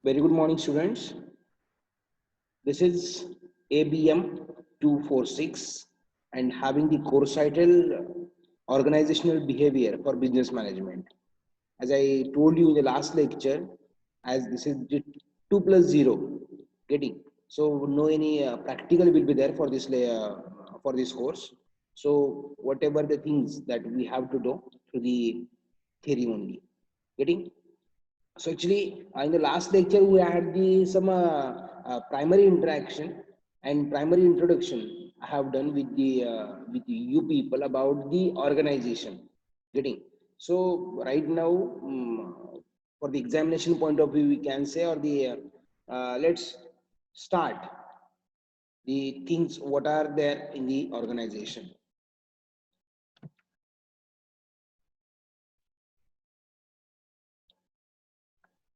Very good morning, students. This is ABM 246 and having the course title Organizational Behavior for Business Management. As I told you in the last lecture, as this is the 2 plus 0, getting so no any practical will be there for this course. So whatever the things that we have to do through the theory only, getting so actually, in the last lecture, we had the some primary interaction and primary introduction I have done with you people about the organization. Getting so right now for the examination point of view, we can say or the let's start the things what are there in the organization.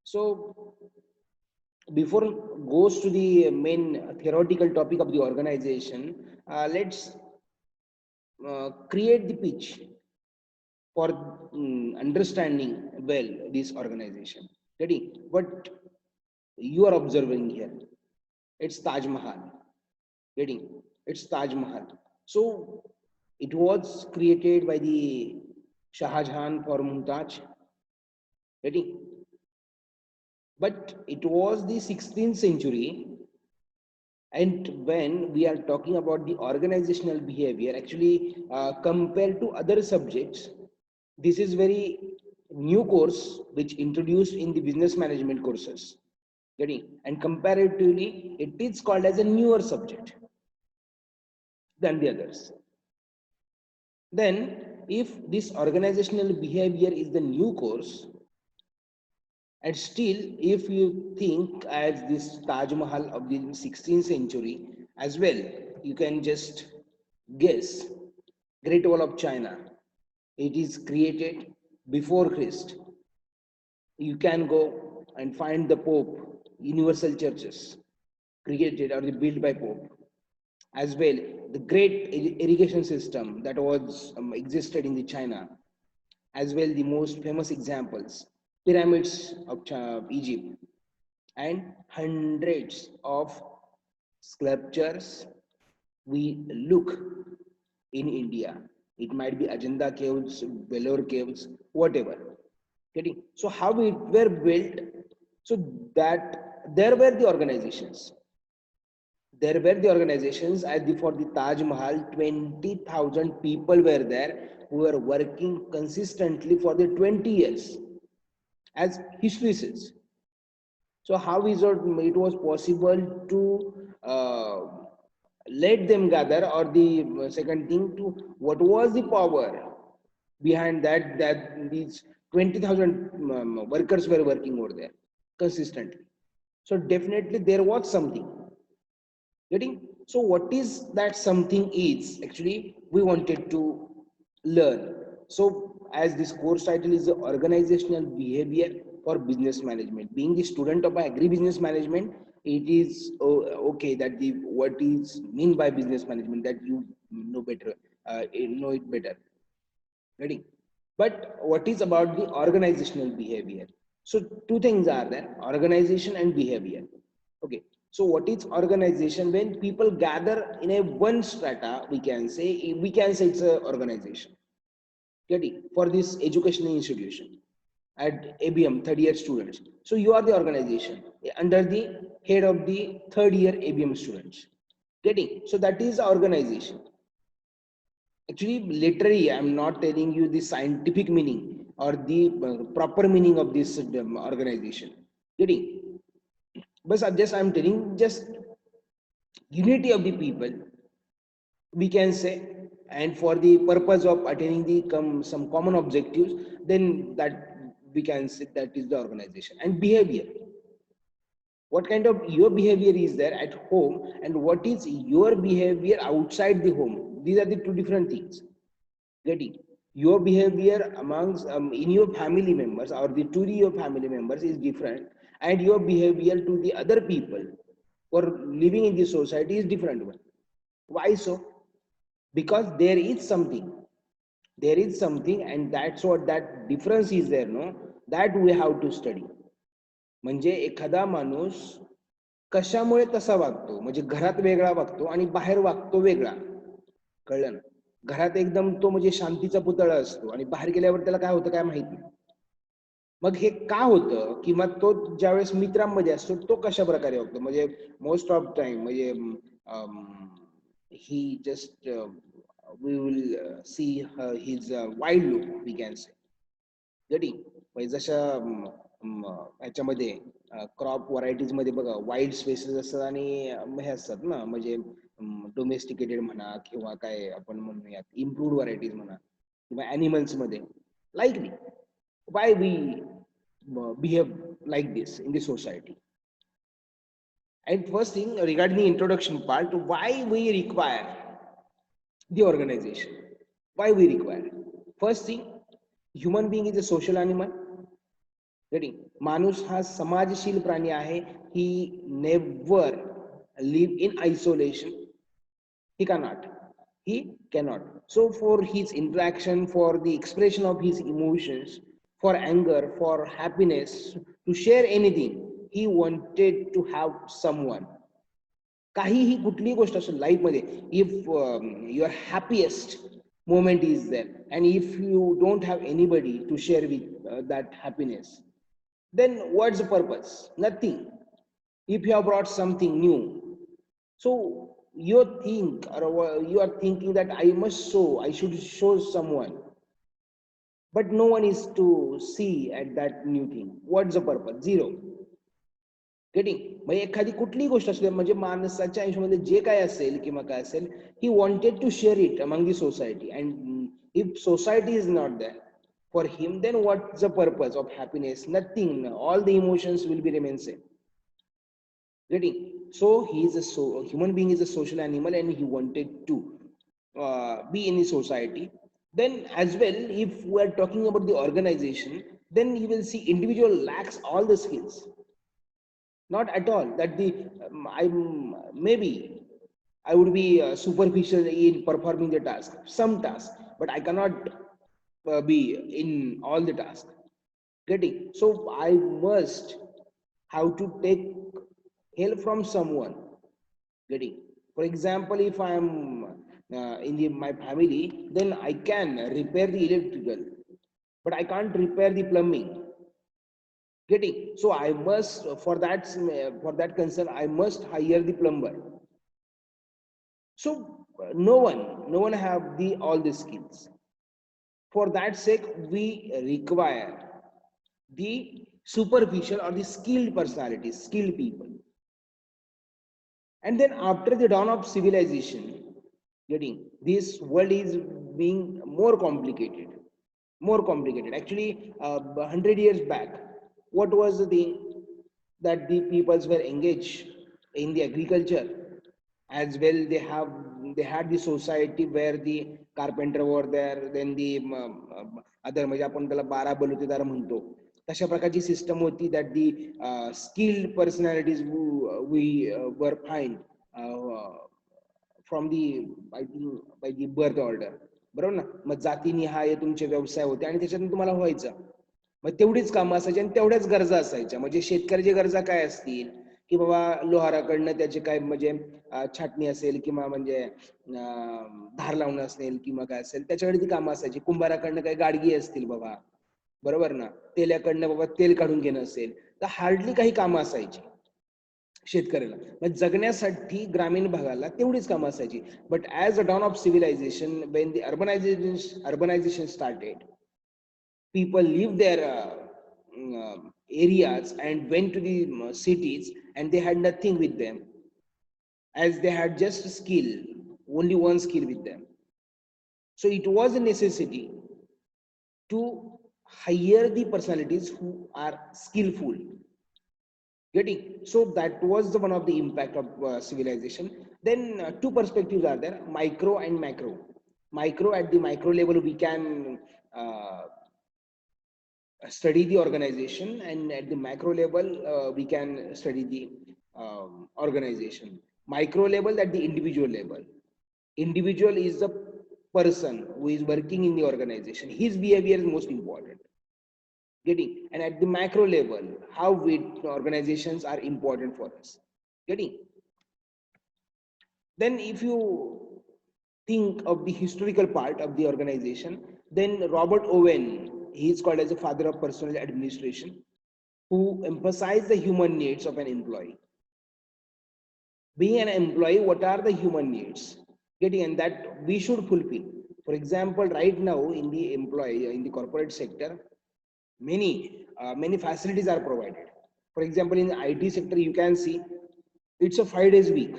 So before goes to the main theoretical topic of the organization, let's create the pitch for understanding well this organization. Ready? What you are observing here? It's Taj Mahal. Ready? It's Taj Mahal. So it was created by the Shah Jahan for Mumtaz. Ready? But it was the 16th century. And when we are talking about the organizational behavior, actually compared to other subjects, this is very new course which introduced in the business management courses. Getting and comparatively, it is called as a newer subject than the others. Then, if this organizational behavior is the new course, and still, if you think as this Taj Mahal of the 16th century as well, you can just guess Great Wall of China. It is created before Christ. You can go and find the Pope, universal churches created or built by Pope. As well, the great irrigation system that was existed in the China, as well the most famous examples, pyramids of Egypt, and hundreds of sculptures we look in India. It might be Ajanta caves, Vellore caves, whatever. Getting so how it were built, so that there were the organizations. There were the organizations as the, for the Taj Mahal, 20,000 people were there who were working consistently for the 20 years, as history says. So how is it was possible to let them gather, or the second thing to what was the power behind that these 20,000 workers were working over there consistently. So definitely there was something. Getting so what is that something is actually we wanted to learn. So as this course title is the organizational behavior for business management, being the student of agribusiness management, it is okay that the what is mean by business management that you know better, know it better. Ready? But what is about the organizational behavior? So two things are there: organization and behavior. Okay. So what is organization? When people gather in a one strata, we can say it's an organization. Getting for this educational institution at ABM third year students. So you are the organization under the head of the third year ABM students. Getting so that is organization. Actually, literally, I'm not telling you the scientific meaning or the proper meaning of this organization. Getting, but I'm telling just unity of the people, we can say, and for the purpose of attaining the some common objectives, then that we can say that is the organization and behavior. What kind of your behavior is there at home, and what is your behavior outside the home? These are the two different things. Getting your behavior amongst in your family members or the to your family members is different, and your behavior to the other people for living in the society is different one. Why so? Because there is something, and that's what that difference is there, no, that we have to study. म्हणजे एखादा माणूस कशामुळे तसा वागतो, म्हणजे घरात वेगळा वागतो आणि बाहेर वागतो वेगळा. कळलं ना? घरात एकदम तो म्हणजे शांतीचा पुतळा असतो आणि बाहेर गेल्यावर त्याला काय होतं काय माहित नाही. मग हे का होतं? किंवा तो ज्यावेळेस मित्रांमध्ये असतो तो कशा प्रकारे वागतो? म्हणजे मोस्ट ऑफ टाईम म्हणजे he just we will see his wild look we can say. Getting? म्हणजे जशा ह्याच्यामध्ये क्रॉप व्हरायटीज मध्ये बघा वाईल्ड स्पेसेस असतात आणि हे असतात ना म्हणजे डोमेस्टिकेटेड म्हणा किंवा काय आपण म्हणूयात इम्प्रूव्ड व्हरायटीज म्हणा किंवा ॲनिमल्स मध्ये like me why we behave like this in the society. And first thing regarding the introduction part, why we require the organization, why we require. First thing, human being is a social animal. Ready? माणूस हा समाजशील प्राणी आहे. He never live in isolation. He cannot. He cannot. So for his interaction, for the expression of his emotions, for anger, for happiness, to share anything, he wanted to have someone. काहीही कुठलीही गोष्ट असेल life मध्ये, if your happiest moment is there and if you don't have anybody to share with that happiness, then what's the purpose? Nothing. If you have brought something new, so you think or you are thinking that I should show someone, but no one is to see at that new thing. What's the purpose? Zero. Getting? म्हणजे एखादी कुठलीही गोष्ट असू म्हणजे माणसाच्या आयुष्यामध्ये जे काय असेल किंवा काय असेल, he wanted to share it among the society and if society is not that for him, then what's the purpose of happiness? Nothing. All the emotions will be remain same. Getting? So he is human being is a social animal and he wanted to be in the society. Then as well, if we are talking about the organization, then you will see individual lacks all the skills. Not at all that the I'm maybe I would be superficial in performing the task, some task, but I cannot be in all the tasks. Getting? So I must have to take help from someone. Getting? For example, if I am in my family, then I can repair the electrical, but I can't repair the plumbing. Getting? So I must for that concern I must hire the plumber. So no one have the all the skills. For that sake we require the superficial or the skilled personalities, skilled people. And then after the dawn of civilization, getting, this world is being more complicated actually. 100 years back, what was the thing? That the peoples were engaged in the agriculture. As well, they had the society where the carpenter were there, then the other म्हणजे आपण त्याला 12 बलुतेदार म्हणतो, तशा प्रकारची system होती. That the skilled personalities we were find from the by the birth order. बरोबर ना? मग जातीनिहाय तुमचे व्यवसाय होते आणि त्याच्यातून तुम्हाला व्हायचं. मग तेवढीच कामं असायची आणि तेवढ्याच गरजा असायच्या. म्हणजे शेतकऱ्याच्या गरजा काय असतील की बाबा लोहाराकडनं त्याचे काय म्हणजे छाटणी असेल किंवा म्हणजे धार लावणं असेल किंवा काय असेल त्याच्याकडे ती कामं असायची. कुंभाराकडनं काही गाडगी असतील बाबा, बरोबर ना, तेल्याकडनं बाबा तेल काढून घेणं असेल, तर हार्डली काही कामं असायची शेतकऱ्याला. म्हणजे जगण्यासाठी ग्रामीण भागाला तेवढीच कामं असायची. But as a dawn of civilization, when the urbanization started, people leave their areas and went to the cities, and they had nothing with them, as they had just skill, only one skill with them. So it was a necessity to hire the personalities who are skillful. Getting? So that was the one of the impact of civilization. Then two perspectives are there: micro and macro. Micro, at the micro level we can study the organization, and at the macro level we can study the organization. Micro level, at the individual level. Individual is the person who is working in the organization. His behavior is most important. Getting, and at the macro level, how organizations are important for us. Getting. Then if you think of the historical part of the organization, then Robert Owen, he is called as the father of personal administration, who emphasized the human needs of an employee. Being an employee, what are the human needs? Getting, and that we should fulfill. For example, right now in the employee, in the corporate sector, many facilities are provided. For example, in the IT sector, you can see it's a 5 days week.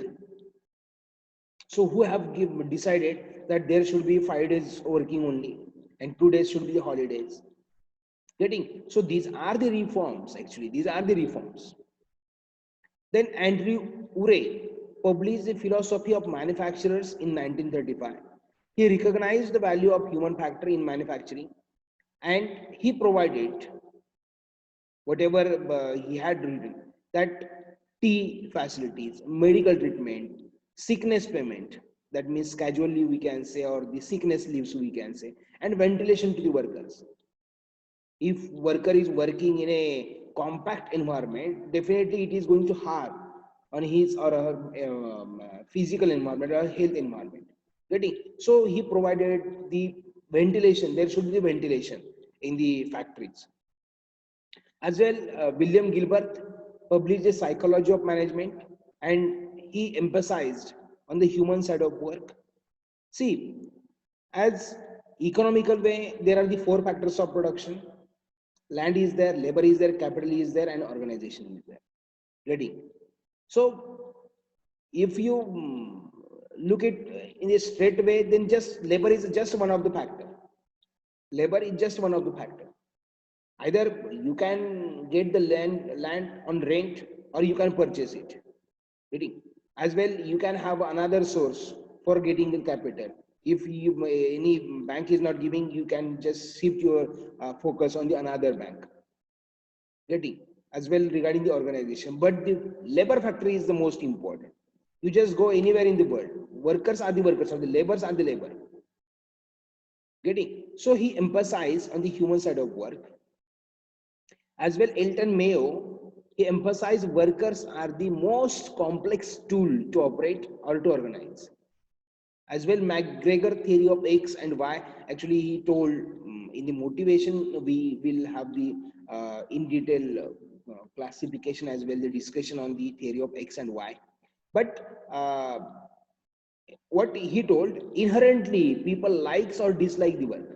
So who have decided that there should be 5 days working only and 2 days should be the holidays. Getting, so these are the reforms. Actually, these are the reforms. Then Andrew Urey published the philosophy of manufacturers in 1935. He recognized the value of human factor in manufacturing, and he provided whatever he had written, that tea facilities, medical treatment, sickness payment, that means casual leave we can say, or the sickness leaves we can say, and ventilation to the workers. If worker is working in a compact environment, definitely it is going to harm on his or her physical environment or health environment. Getting, so he provided the ventilation. There should be ventilation in the factories as well. William Gilbert published a psychology of management, and he emphasized on the human side of work. See, as economical way, there are the four factors of production: land is there, labor is there, capital is there, and organization is there. Ready? So, if you look at in a straight way, then just labor is just one of the factor. Labor is just one of the factor. Either you can get the land on rent, or you can purchase it. Ready? As well, you can have another source for getting the capital. If you, any bank is not giving, you can just shift your focus on the another bank. Getting, as well regarding the organization, but the labor factor is the most important. You just go anywhere in the world, workers are the workers, or the laborers are the labor. Getting, so he emphasized on the human side of work. As well, Elton Mayo, he emphasized workers are the most complex tool to operate or to organize. As well, McGregor theory of X and Y, actually he told in the motivation we will have the in detail classification, as well the discussion on the theory of X and Y. But what he told, inherently people likes or dislike the work.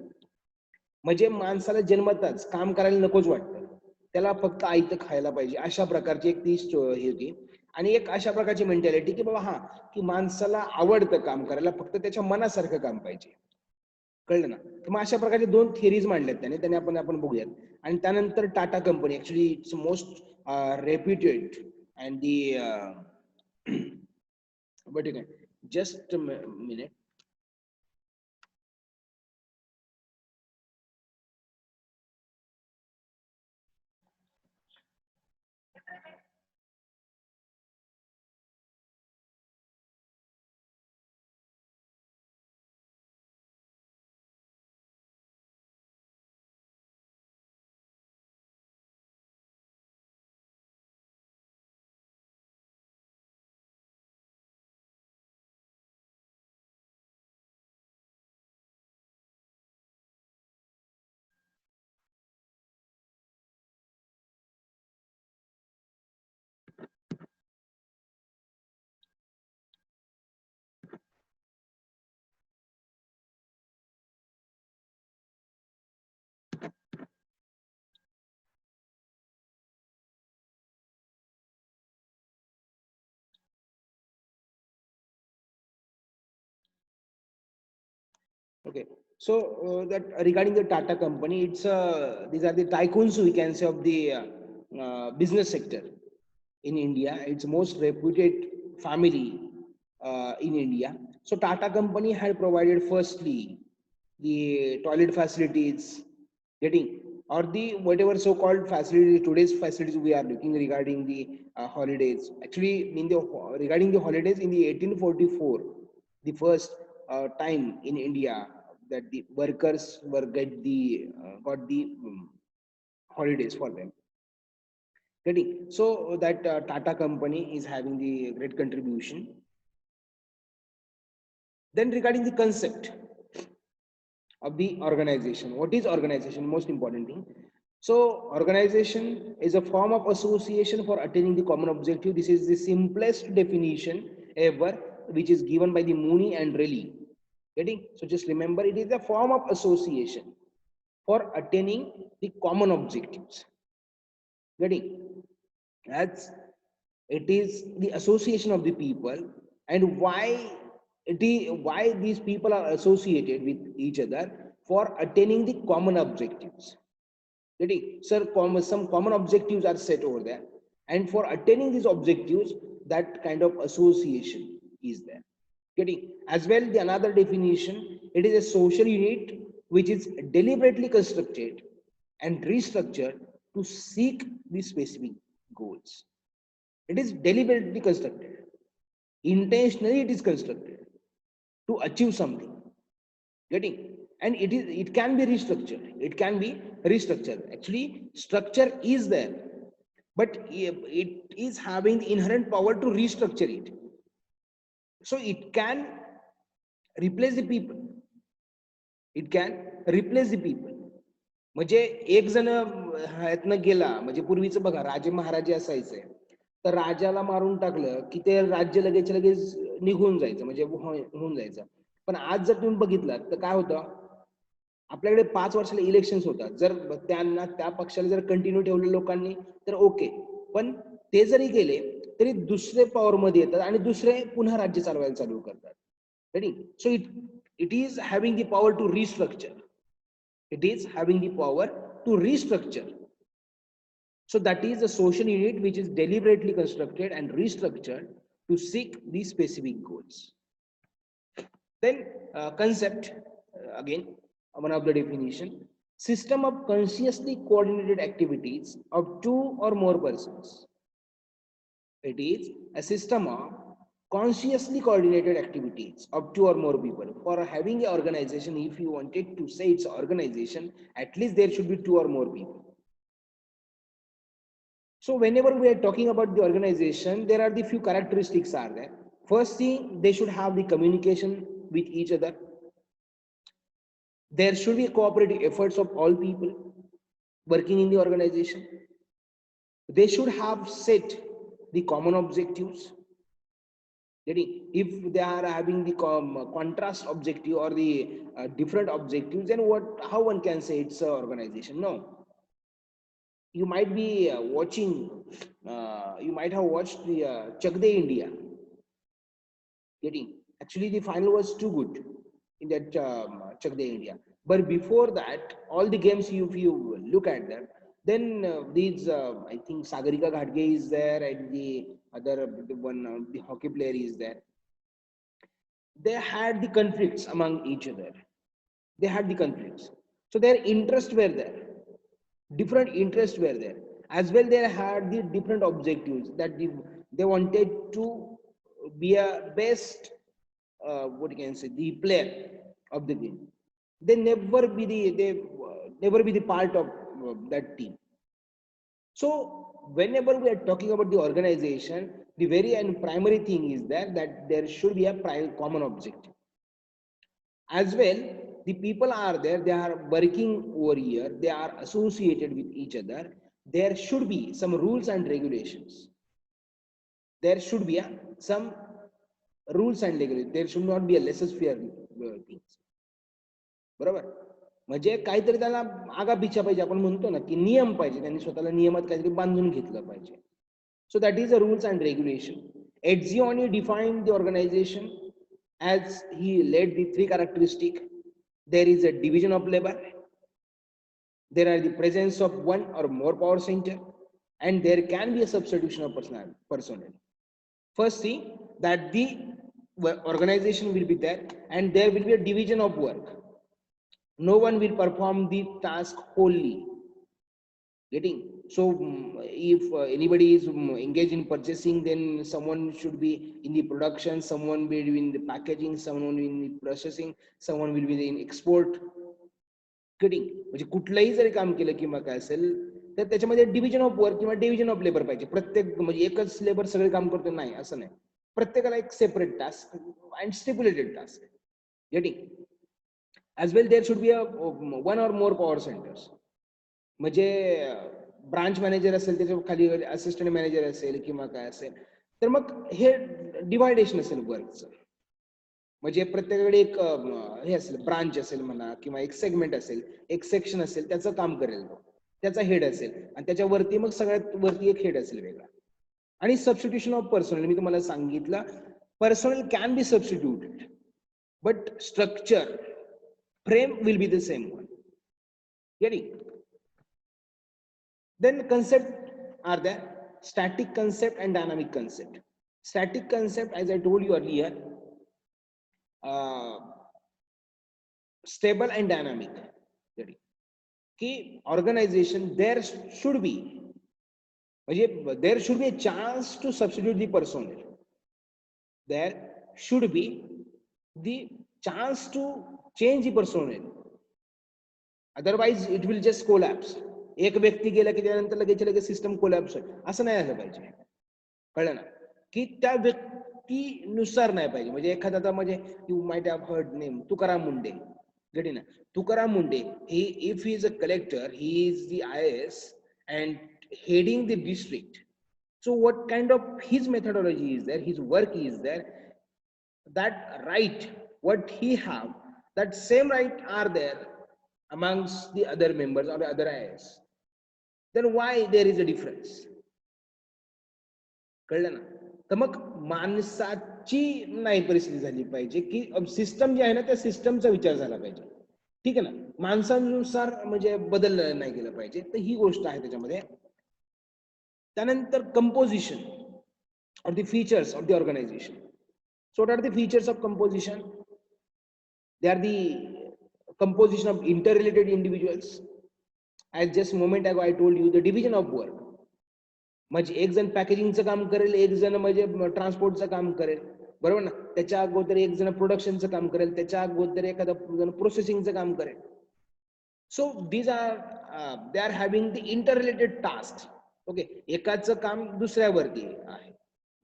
म्हणजे माणसाला जन्मताच काम करायला नकोच वाटतं, त्याला फक्त आयतं खायला पाहिजे, अशा प्रकारची एक ती हे होती. आणि एक अशा प्रकारची मेंटॅलिटी की बाबा हा, की माणसाला आवडतं काम करायला, फक्त त्याच्या मनासारखं काम पाहिजे. कळलं ना? तर मग अशा प्रकारचे दोन थिअरीज मांडल्यात त्याने आपण बघूयात. आणि त्यानंतर Tata company, actually it's most reputed and the but just minute. Okay, so that regarding the Tata company, it's these are the tycoons we can say of the business sector in India. It's most reputed family in India. So Tata company had provided firstly the toilet facilities, getting, or the whatever so-called facilities, today's facilities we are looking regarding the holidays. Actually, in the regarding the holidays in the 1844, the first time in India that the workers were got the holidays for them. Getting so that Tata company is having the great contribution. Then regarding the concept of the organization, what is organization? Most important thing. So organization is a form of association for attaining the common objective. This is the simplest definition ever, which is given by the Mooney and Rayleigh. Getting so just remember, it is a form of association for attaining the common objectives. Getting as it is the association of the people, and why these people are associated with each other for attaining the common objectives. Getting sir, some common objectives are set over there, and for attaining these objectives, that kind of association is there. Getting as well, the another definition, it is a social unit which is deliberately constructed and restructured to seek the specific goals. It is deliberately constructed, intentionally it is constructed to achieve something. Getting and it can be restructured, it can be restructured. Actually structure is there, but it is having the inherent power to restructure it, so it can replace the people, it can replace the people. म्हणजे एक जण ह्यातनं गेला, म्हणजे पूर्वीचं बघा राजे महाराजे असायचे, तर राजाला मारून टाकलं की ते राज्य लगेच लगेच निघून जायचं, म्हणजे होऊन जायचं. पण आज जर तुम्ही बघितलं तर काय होतं, आपल्याकडे 5 वर्षाला इलेक्शन्स होतात. जर त्यांना त्या पक्षाला जर कंटिन्यू ठेवलं लोकांनी तर ओके, पण ते जरी गेले तरी दुसरे पॉवर मध्ये येतात आणि दुसरे पुन्हा राज्य चालवायला चालू करतात. Ready so it is having the power to restructure, it is having the power to restructure. So that is a social unit which is deliberately constructed and restructured to seek these specific goals. Then concept, again one of the definition, system of consciously coordinated activities of 2 or more persons. It is a system of consciously coordinated activities of 2 or more people. For having an organization, if you wanted to say it's an organization, at least there should be 2 or more people. So whenever we are talking about the organization, there are the few characteristics are there. First thing, they should have the communication with each other. There should be cooperative efforts of all people working in the organization. They should have set the common objectives. If they are having the contrast objective or the different objectives, then how one can say it's an organization? No, you might be watching, you might have watched the Chak De India. Actually the final was too good in that Chak De India, but before that all the games, if you look at them, then these I think Sagarika Ghatge is there, and the other one, the hockey player is there. They had the conflicts among each other, they had the conflicts, so their interests were there, different interests were there as well. They had the different objectives that they wanted to be a best what you can say, the player of the game. They never be the part of that team. So whenever we are talking about the organization, the very and primary thing is that there should be a common objective. As well, the people are there, they are working over here, they are associated with each other. There should be some rules and regulations. There should be some rules and regulations. There should not be a laissez-faire things. बरोबर, म्हणजे काहीतरी त्याला आगा पिछा पाहिजे, आपण म्हणतो ना की नियम पाहिजे, त्यांनी स्वतःला नियमात काहीतरी बांधून घेतलं पाहिजे. So that is the rules and regulation. Etzioni defined the organization as he led the 3 characteristics. There is a division of labor, there are the presence of 1 or more power center, and there can be a substitution of personnel. First thing, that the organization will be there and there will be a division of work. No one will perform the task wholly. So if anybody is engaged in purchasing, then someone should be in the production, someone will be in the packaging, someone will be in the processing, someone will be in export. म्हणजे कुठलंही जरी काम केलं किंवा काय असेल, तर त्याच्यामध्ये division of work किंवा डिव्हिजन ऑफ लेबर पाहिजे. प्रत्येक म्हणजे एकच लेबर सगळे काम करतो नाही असं नाही. प्रत्येकाला एक separate task and stipulated task. Getting as well there should be a one or more power centres. म्हणजे ब्रांच मॅनेजर असेल त्याच्या खाली असिस्टंट मॅनेजर असेल किंवा काय असेल, तर मग हे डिव्हायडेशन असेल वर्कचं. म्हणजे प्रत्येकाकडे एक हे असेल, ब्रांच असेल म्हणा किंवा एक सेगमेंट असेल, एक सेक्शन असेल, त्याचं काम करेल तो, त्याचा हेड असेल आणि त्याच्यावरती मग सगळ्यात वरती एक हेड असेल वेगळा. आणि सबस्टिट्यूशन ऑफ पर्सनल मी तुम्हाला सांगितलं, personal can be substituted but structure frame will be the same one. Getting then concept are there, static concept and dynamic concept. Static concept, as I told you earlier, stable and dynamic. Key organization there should be a chance to substitute the personnel. There should be the chance to change the personnel, otherwise it will just collapse. एक व्यक्ती गेला की त्यानंतर लगेच system collapse होईल असं नाही झालं पाहिजे. कळलं ना, की त्या व्यक्तीनुसार नाही पाहिजे. म्हणजे एखादा म्हणजे you might have heard name Tukaram Munde. Getting ना, Tukaram Munde if he is a collector, he is the IAS and heading the district. So what kind of his methodology is there, his work is there, that right what he have, that same right are there amongst the other members or the other IAS. Then why there is a difference? कळलं ना. तर मग माणसाची नाही परिस्थिती झाली पाहिजे की system जी आहे ना त्या सिस्टमचा विचार झाला पाहिजे. ठीक आहे ना, माणसानुसार म्हणजे बदल नाही केलं पाहिजे. तर ही गोष्ट आहे त्याच्यामध्ये. त्यानंतर composition or the features of the organization. So what are the features of composition? They are the composition of interrelated individuals. As just moment ago I told you, the division of work. म्हणजे एक जण पॅकेजिंगचं काम करेल, एक जण म्हणजे ट्रान्सपोर्टचं काम करेल, बरोबर ना. त्याच्या अगोदर एक जण प्रोडक्शनचं काम करेल, त्याच्या अगोदर एखादा जण प्रोसेसिंगचं काम करेल. So these are they are having the interrelated task. Okay, एकाचं काम दुसऱ्यावरती आहे.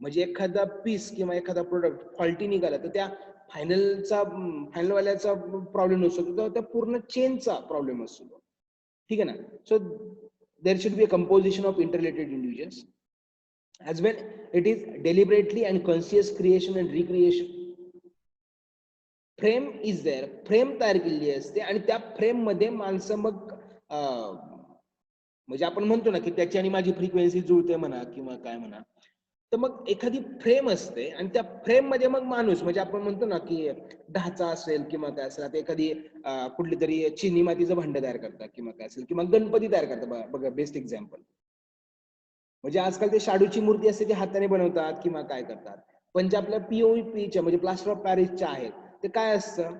म्हणजे एखादा पीस किंवा एखादा प्रोडक्ट फॉल्टी निघाला तर त्या फायनलवाल्याचा प्रॉब्लेम नसतो, तर त्या पूर्ण चेनचा प्रॉब्लेम असतो. ठीक आहे ना. सो there should be a composition of interrelated individuals. As well, it is deliberately and conscious creation and recreation. Frame is there, frame तयार केलेली असते आणि त्या फ्रेम मध्ये माणसं मग म्हणजे आपण म्हणतो ना की त्याची आणि माझी फ्रिक्वेन्सी जुळते म्हणा किंवा काय म्हणा. तर मग एखादी फ्रेम असते आणि त्या फ्रेम मध्ये मग माणूस म्हणजे आपण म्हणतो ना की ढाचा असेल किंवा काय असेल. आता एखादी कुठली तरी चिनी मातीचं भांड तयार करतात किंवा काय असेल किंवा गणपती तयार करतात बघा, बेस्ट एक्झाम्पल. म्हणजे आजकाल ते शाडूची मूर्ती असते ती हाताने बनवतात किंवा काय करतात. पण जे आपल्या POPच्या म्हणजे प्लास्टर ऑफ पॅरिसच्या आहेत ते काय असतं,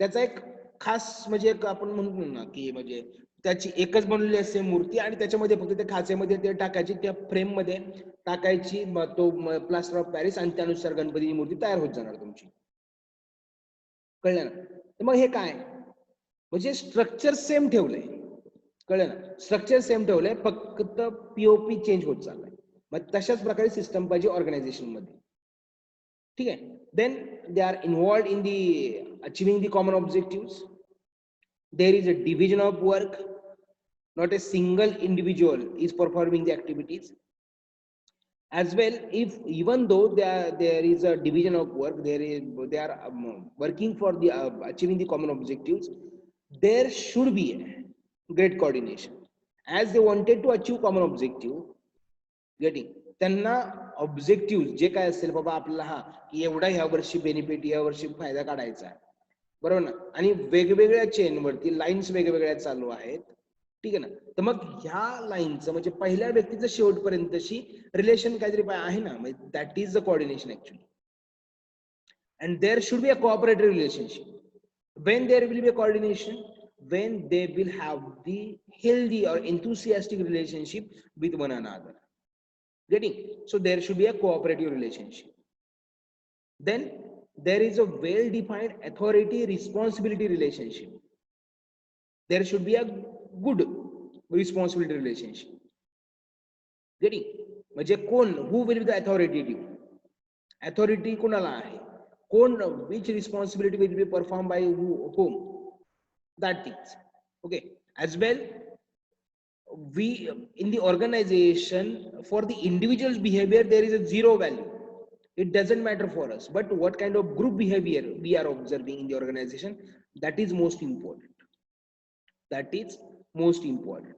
त्याचा एक खास म्हणजे एक आपण म्हणतो ना की म्हणजे त्याची एकच बनवलेली असते मूर्ती आणि त्याच्यामध्ये फक्त त्या खाचेमध्ये ते टाकायची, त्या फ्रेम मध्ये टाकायची तो प्लास्टर ऑफ पॅरिस आणि त्यानुसार गणपतीची मूर्ती तयार होत जाणार तुमची. कळलं ना. तर मग हे काय म्हणजे स्ट्रक्चर सेम ठेवलंय. कळलं ना, स्ट्रक्चर सेम ठेवलंय, फक्त POP चेंज होत चाललाय. मग तशाच प्रकारे सिस्टम पाहिजे ऑर्गनायझेशन मध्ये. ठीक आहे. Then they are involved in the achieving the common objectives. There is a division of work. Not a single individual is performing the activities. As well, if even though there is a division of work, they are working for the achieving the common objectives, there should be a great coordination. As they wanted to achieve common objective, getting त्यांना objective जे काय असेल बाबा आपल्याला हा की एवढा ह्या वर्षी benefit, या वर्षी फायदा काढायचा आहे, बरोबर ना. आणि वेगवेगळ्या चेनवरती लाईन्स वेगवेगळ्या चालू आहेत. ठीक आहे ना. तर मग ह्या लाईनचं म्हणजे पहिल्या व्यक्तीचं शेवटपर्यंतशी रिलेशन काहीतरी आहे ना, म्हणजे that is the coordination actually. And there should be a cooperative relationship. When there will be a coordination, when they will have the healthy or enthusiastic relationship with one another. Getting? So there should be a cooperative relationship. Then there is a well-defined authority responsibility relationship. There should be a good responsibility relationship. Getting? म्हणजे कोण, who will be the authoritative? Authority कोणाला आहे? कोण, which responsibility will be performed by whom? That things. Okay. As well, we in the organization, for the individual's behavior there is a zero value. It doesn't matter for us, but what kind of group behavior we are observing in the organization, that is most important. That is most important.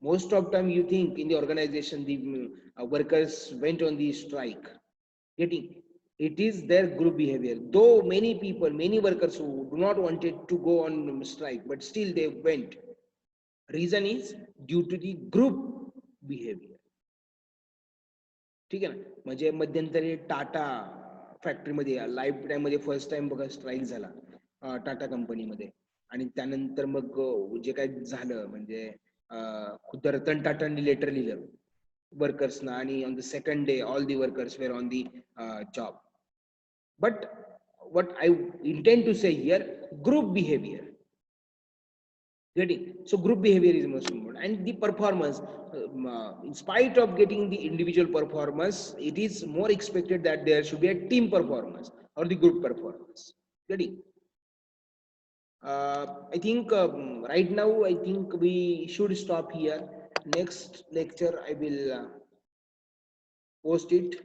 Most of time you think in the organization the workers went on the strike. Getting? It is their group behavior, though many people, many workers who do not wanted to go on strike, but still they went. Reason is due to the group behavior. ठीक आहे ना? म्हणजे मध्यंतरी Tata फॅक्टरीमध्ये life time मध्ये first time बघा strike झाला टाटा कंपनीमध्ये. आणि त्यानंतर मग जे काय झालं म्हणजे खुद्द रतन टाटांनी लेटर लिहिलं वर्कर्सना, आणि on the second day all the workers were on the job. But what I intend to say here, group behavior. Getting? So group behavior is most important, and the performance, in spite of getting the individual performance, it is more expected that there should be a team performance or the group performance. Getting? I think right now I think we should stop here. Next lecture I will post it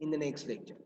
in the next lecture.